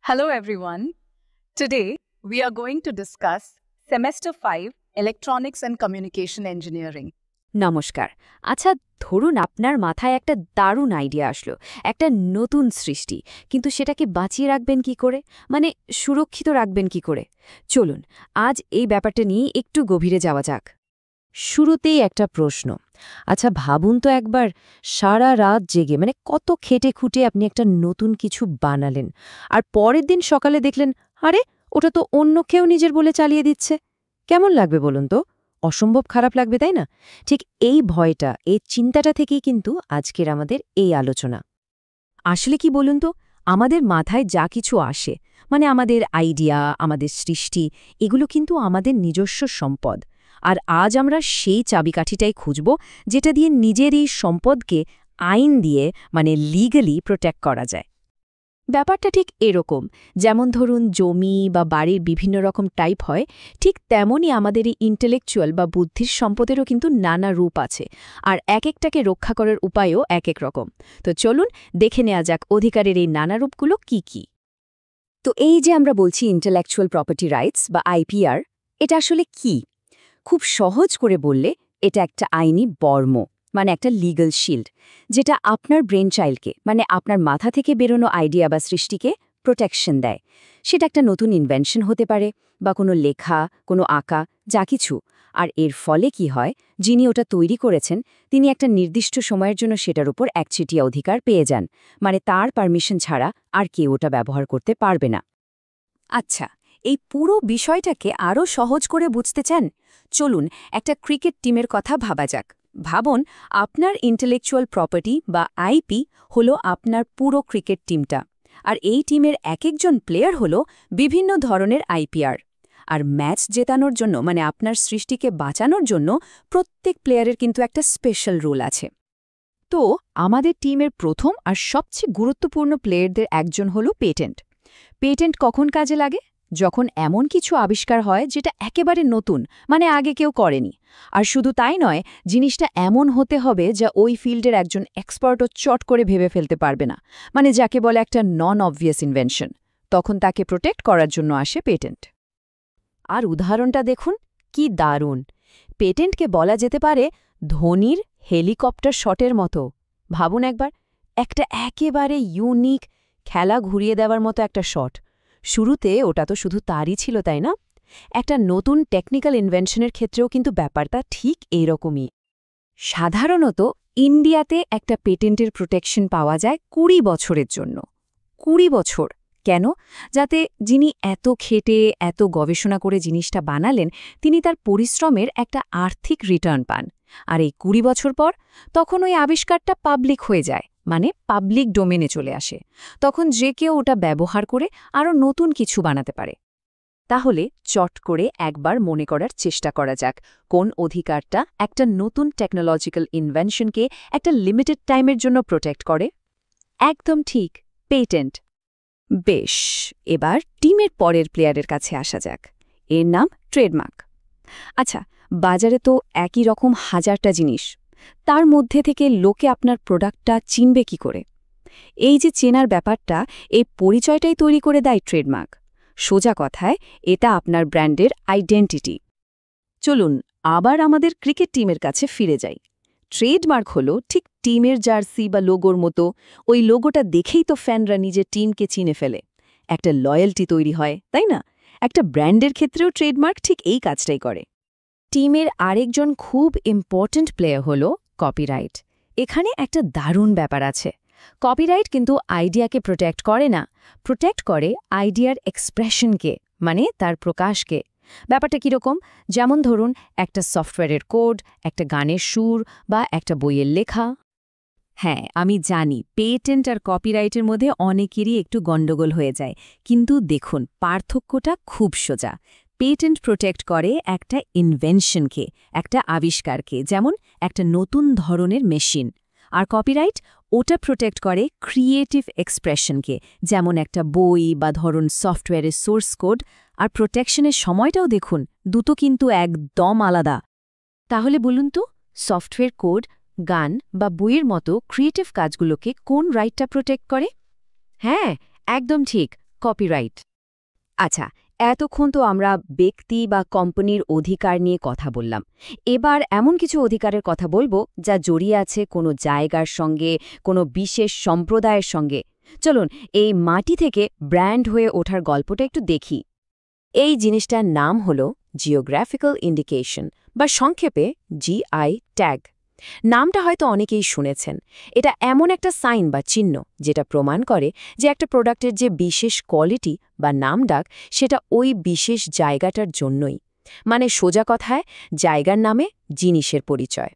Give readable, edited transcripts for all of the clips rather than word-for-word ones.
Hello everyone. Today we are going to discuss Semester 5 Electronics and Communication Engineering. নমস্কার। আচ্ছা, ধরুন আপনার মাথায় একটা দারুণ আইডিয়া আসলো, একটা নতুন সৃষ্টি, কিন্তু সেটাকে বাঁচিয়ে রাখবেন কি করে, মানে সুরক্ষিত রাখবেন কি করে? চলুন আজ এই ব্যাপারটা নিয়ে একটু গভীরে যাওয়া যাক। শুরুতেই একটা প্রশ্ন। আচ্ছা ভাবুন তো একবার, সারা রাত জেগে মানে কত খেটে খুঁটে আপনি একটা নতুন কিছু বানালেন, আর পরের দিন সকালে দেখলেন আরে ওটা তো অন্য কেউ নিজের বলে চালিয়ে দিচ্ছে। কেমন লাগবে বলুন তো? অসম্ভব খারাপ লাগবে, তাই না? ঠিক এই ভয়টা, এই চিন্তাটা থেকেই কিন্তু আজকের আমাদের এই আলোচনা। আসলে কি বলুন তো, আমাদের মাথায় যা কিছু আসে, মানে আমাদের আইডিয়া, আমাদের সৃষ্টি, এগুলো কিন্তু আমাদের নিজস্ব সম্পদ। আর আজ আমরা সেই চাবিকাঠিটাই খুঁজব, যেটা দিয়ে নিজের এই সম্পদকে আইন দিয়ে, মানে লিগ্যালি প্রোটেক্ট করা যায়। ব্যাপারটা ঠিক এরকম, যেমন ধরুন জমি বা বাড়ির বিভিন্ন রকম টাইপ হয়, ঠিক তেমনই আমাদের এই ইন্টেলেকচুয়াল বা বুদ্ধির সম্পদেরও কিন্তু নানা রূপ আছে, আর এক একটাকে রক্ষা করার উপায়ও এক এক রকম। তো চলুন দেখে নেওয়া যাক অধিকারের এই নানা রূপগুলো কি কি। তো এই যে আমরা বলছি ইন্টেলেকচুয়াল প্রপার্টি রাইটস বা আইপিআর, এটা আসলে কি? খুব সহজ করে বললে এটা একটা আইনি বর্ম, মানে একটা লিগ্যাল শিল্ড, যেটা আপনার ব্রেন চাইল্ডকে, মানে আপনার মাথা থেকে বেরোনো আইডিয়া বা সৃষ্টিকে প্রোটেকশন দেয়। সেটা একটা নতুন ইনভেনশন হতে পারে, বা কোনো লেখা, কোনো আঁকা, যা কিছু। আর এর ফলে কি হয়, যিনি ওটা তৈরি করেছেন তিনি একটা নির্দিষ্ট সময়ের জন্য সেটার উপর একচেটিয়া অধিকার পেয়ে যান, মানে তার পারমিশন ছাড়া আর কেউ ওটা ব্যবহার করতে পারবে না। আচ্ছা, এই পুরো বিষয়টাকে আরও সহজ করে বুঝতে চান? চলুন একটা ক্রিকেট টিমের কথা ভাবা যাক। ভাবুন, আপনার ইন্টেলেকচুয়াল প্রপার্টি বা আইপি হলো আপনার পুরো ক্রিকেট টিমটা, আর এই টিমের এক একজন প্লেয়ার হলো বিভিন্ন ধরনের আইপিআর। আর ম্যাচ জেতানোর জন্য, মানে আপনার সৃষ্টিকে বাঁচানোর জন্য, প্রত্যেক প্লেয়ারের কিন্তু একটা স্পেশাল রুল আছে। তো আমাদের টিমের প্রথম আর সবচেয়ে গুরুত্বপূর্ণ প্লেয়ারদের একজন হলো পেটেন্ট। পেটেন্ট কখন কাজে লাগে? যখন এমন কিছু আবিষ্কার হয় যেটা একেবারে নতুন, মানে আগে কেউ করেনি। আর শুধু তাই নয়, জিনিসটা এমন হতে হবে যা ওই ফিল্ডের একজন এক্সপার্টও চট করে ভেবে ফেলতে পারবে না, মানে যাকে বলে একটা নন অবভিয়াস ইনভেনশন। তখন তাকে প্রোটেক্ট করার জন্য আসে পেটেন্ট। আর উদাহরণটা দেখুন, কি দারুণ! পেটেন্টকে বলা যেতে পারে ধোনির হেলিকপ্টার শটের মতো। ভাবুন একবার, একটা একেবারে ইউনিক, খেলা ঘুরিয়ে দেওয়ার মতো একটা শট। শুরুতে ওটা তো শুধু তারই ছিল, তাই না? একটা নতুন টেকনিক্যাল ইনভেনশনের ক্ষেত্রেও কিন্তু ব্যাপারটা ঠিক এইরকমই। সাধারণত ইন্ডিয়াতে একটা পেটেন্টের প্রোটেকশন পাওয়া যায় ২০ বছরের জন্য। ২০ বছর কেন? যাতে যিনি এত খেটে, এত গবেষণা করে জিনিসটা বানালেন, তিনি তার পরিশ্রমের একটা আর্থিক রিটার্ন পান। আর এই ২০ বছর পর তখন ওই আবিষ্কারটা পাবলিক হয়ে যায়, মানে পাবলিক ডোমেনে চলে আসে। তখন যে কেউ ওটা ব্যবহার করে আরও নতুন কিছু বানাতে পারে। তাহলে চট করে একবার মনে করার চেষ্টা করা যাক, কোন অধিকারটা একটা নতুন টেকনোলজিক্যাল ইনভেনশনকে একটা লিমিটেড টাইমের জন্য প্রোটেক্ট করে? একদম ঠিক, পেটেন্ট। বেশ, এবার টিমের পরের প্লেয়ারের কাছে আসা যাক। এর নাম ট্রেডমার্ক। আচ্ছা, বাজারে তো একই রকম হাজারটা জিনিস, তার মধ্যে থেকে লোকে আপনার প্রোডাক্টটা চিনবে কি করে? এই যে চেনার ব্যাপারটা, এই পরিচয়টাই তৈরি করে দেয় ট্রেডমার্ক। সোজা কথায় এটা আপনার ব্র্যান্ডের আইডেন্টিটি। চলুন আবার আমাদের ক্রিকেট টিমের কাছে ফিরে যাই। ট্রেডমার্ক হলো ঠিক টিমের জার্সি বা লোগোর মতো। ওই লোগোটা দেখেই তো ফ্যানরা নিজের টিমকে চিনে ফেলে, একটা লয়্যালটি তৈরি হয়, তাই না? একটা ব্র্যান্ডের ক্ষেত্রেও ট্রেডমার্ক ঠিক এই কাজটাই করে। টিমের আরেকজন খুব ইম্পর্ট্যান্ট প্লেয়ার হলো কপিরাইট। এখানে একটা দারুণ ব্যাপার আছে। কপিরাইট কিন্তু আইডিয়াকে প্রোটেক্ট করে না, প্রোটেক্ট করে আইডিয়ার এক্সপ্রেশনকে, মানে তার প্রকাশকে। ব্যাপারটা কীরকম? যেমন ধরুন একটা সফটওয়্যারের কোড, একটা গানের সুর, বা একটা বইয়ের লেখা। হ্যাঁ, আমি জানি পেটেন্ট আর কপিরাইটের মধ্যে অনেকেরই একটু গণ্ডগোল হয়ে যায়, কিন্তু দেখুন পার্থক্যটা খুব সোজা। পেটেন্ট প্রোটেক্ট করে একটা ইনভেনশনকে, একটা আবিষ্কারকে, যেমন একটা নতুন ধরনের মেশিন। আর কপিরাইট ওটা প্রোটেক্ট করে ক্রিয়েটিভ এক্সপ্রেশনকে, যেমন একটা বই বা ধরুন সফটওয়্যারের সোর্স কোড। আর প্রোটেকশনের সময়টাও দেখুন, দুটো কিন্তু একদম আলাদা। তাহলে বলুন তো, সফটওয়্যার কোড, গান বা বইয়ের মতো ক্রিয়েটিভ কাজগুলোকে কোন রাইটটা প্রোটেক্ট করে? হ্যাঁ, একদম ঠিক, কপিরাইট। আচ্ছা, এতক্ষণ তো আমরা ব্যক্তি বা কোম্পানির অধিকার নিয়ে কথা বললাম। এবার এমন কিছু অধিকারের কথা বলবো যা জড়িয়ে আছে কোনো জায়গার সঙ্গে, কোনো বিশেষ সম্প্রদায়ের সঙ্গে। চলুন এই মাটি থেকে ব্র্যান্ড হয়ে ওঠার গল্পটা একটু দেখি। এই জিনিসটার নাম হল জিওগ্রাফিক্যাল ইন্ডিকেশন বা সংক্ষেপে জিআই ট্যাগ। নামটা হয়তো অনেকেই শুনেছেন। এটা এমন একটা সাইন বা চিহ্ন যেটা প্রমাণ করে যে একটা প্রোডাক্টের যে বিশেষ কোয়ালিটি বা নামডাক সেটা ওই বিশেষ জায়গাটার জন্যই। মানে সোজা কথায় জায়গার নামে জিনিসের পরিচয়।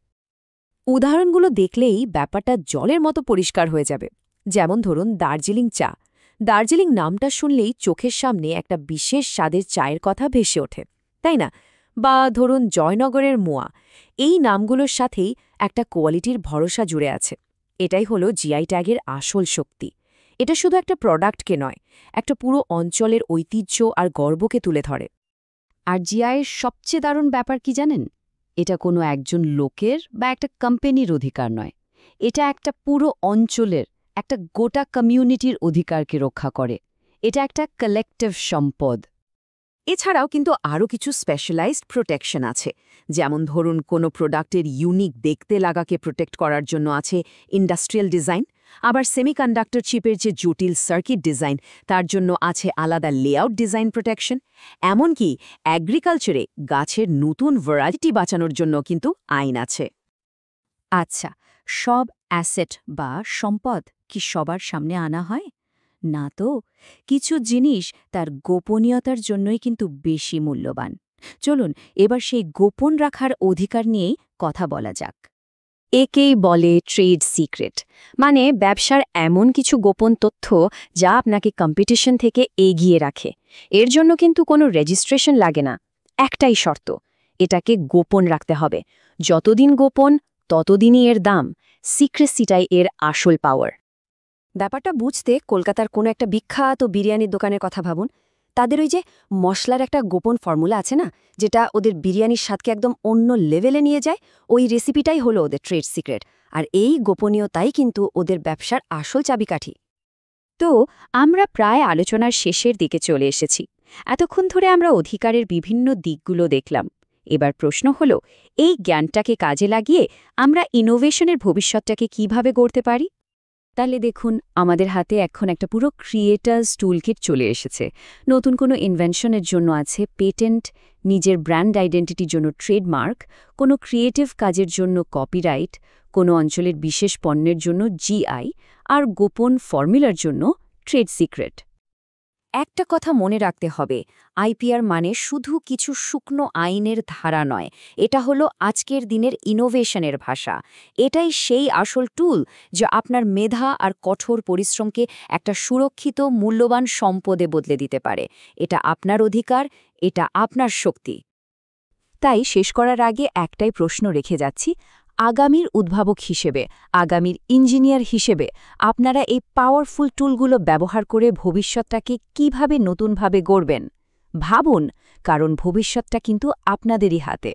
উদাহরণগুলো দেখলেই ব্যাপারটা জলের মতো পরিষ্কার হয়ে যাবে। যেমন ধরুন দার্জিলিং চা। দার্জিলিং নামটা শুনলেই চোখের সামনে একটা বিশেষ স্বাদের চায়ের কথা ভেসে ওঠে, তাই না? বা ধরুন জয়নগরের মোয়া। এই নামগুলোর সাথেই একটা কোয়ালিটির ভরসা জুড়ে আছে। এটাই হলো জিআই ট্যাগের আসল শক্তি। এটা শুধু একটা প্রোডাক্টকে নয়, একটা পুরো অঞ্চলের ঐতিহ্য আর গর্বকে তুলে ধরে। আর জিআইয়ের সবচেয়ে দারুণ ব্যাপার কি জানেন? এটা কোনো একজন লোকের বা একটা কোম্পানির অধিকার নয়। এটা একটা পুরো অঞ্চলের, একটা গোটা কমিউনিটির অধিকারকে রক্ষা করে। এটা একটা কালেকটিভ সম্পদ। এছাড়াও কিন্তু আরও কিছু স্পেশালাইজড প্রোটেকশন আছে। যেমন ধরুন কোনো প্রোডাক্টের ইউনিক দেখতে লাগাকে প্রোটেক্ট করার জন্য আছে ইন্ডাস্ট্রিয়াল ডিজাইন। আবার সেমিকন্ডাক্টর চিপের যে জটিল সার্কিট ডিজাইন তার জন্য আছে আলাদা লেআউট ডিজাইন প্রোটেকশন। এমনকি অ্যাগ্রিকালচারে গাছের নতুন ভ্যারাইটি বাঁচানোর জন্য কিন্তু আইন আছে। আচ্ছা, সব অ্যাসেট বা সম্পদ কি সবার সামনে আনা হয়? না তো। কিছু জিনিস তার গোপনীয়তার জন্যই কিন্তু বেশি মূল্যবান। চলুন এবার সেই গোপন রাখার অধিকার নিয়েই কথা বলা যাক। একেই বলে ট্রেড সিক্রেট, মানে ব্যবসার এমন কিছু গোপন তথ্য যা আপনাকে কম্পিটিশন থেকে এগিয়ে রাখে। এর জন্য কিন্তু কোনো রেজিস্ট্রেশন লাগে না, একটাই শর্ত, এটাকে গোপন রাখতে হবে। যতদিন গোপন ততদিনই এর দাম। সিক্রেসিটাই এর আসল পাওয়ার। ব্যাপারটা বুঝতে কলকাতার কোনো একটা বিখ্যাত বিরিয়ানির দোকানের কথা ভাবুন। তাদের ওই যে মশলার একটা গোপন ফর্মুলা আছে না, যেটা ওদের বিরিয়ানির স্বাদকে একদম অন্য লেভেলে নিয়ে যায়, ওই রেসিপিটাই হলো ওদের ট্রেড সিক্রেট। আর এই গোপনীয়তাই কিন্তু ওদের ব্যবসার আসল চাবিকাঠি। তো আমরা প্রায় আলোচনার শেষের দিকে চলে এসেছি। এতক্ষণ ধরে আমরা অধিকারের বিভিন্ন দিকগুলো দেখলাম। এবার প্রশ্ন হলো, এই জ্ঞানটাকে কাজে লাগিয়ে আমরা ইনোভেশনের ভবিষ্যৎটাকে কিভাবে গড়তে পারি? তাহলে দেখুন, আমাদের হাতে এখন একটা পুরো ক্রিয়েটার্স টুলকিট চলে এসেছে। নতুন কোনো ইনভেনশনের জন্য আছে পেটেন্ট, নিজের ব্র্যান্ড আইডেন্টিটির জন্য ট্রেডমার্ক, কোনো ক্রিয়েটিভ কাজের জন্য কপিরাইট, কোনো অঞ্চলের বিশেষ পণ্যের জন্য জিআই, আর গোপন ফর্মুলার জন্য ট্রেড সিক্রেট। একটা কথা মনে রাখতে হবে, আইপিআর মানে শুধু কিছু শুকনো আইনের ধারা নয়, এটা হলো আজকের দিনের ইনোভেশনের ভাষা। এটাই সেই আসল টুল যা আপনার মেধা আর কঠোর পরিশ্রমকে একটা সুরক্ষিত মূল্যবান সম্পদে বদলে দিতে পারে। এটা আপনার অধিকার, এটা আপনার শক্তি। তাই শেষ করার আগে একটাই প্রশ্ন রেখে যাচ্ছি, আগামীর উদ্ভাবক হিসেবে, আগামীর ইঞ্জিনিয়ার হিসেবে আপনারা এই পাওয়ারফুল টুলগুলো ব্যবহার করে ভবিষ্যৎটাকে কিভাবে নতুনভাবে গড়বেন? ভাবুন, কারণ ভবিষ্যৎটা কিন্তু আপনাদেরই হাতে।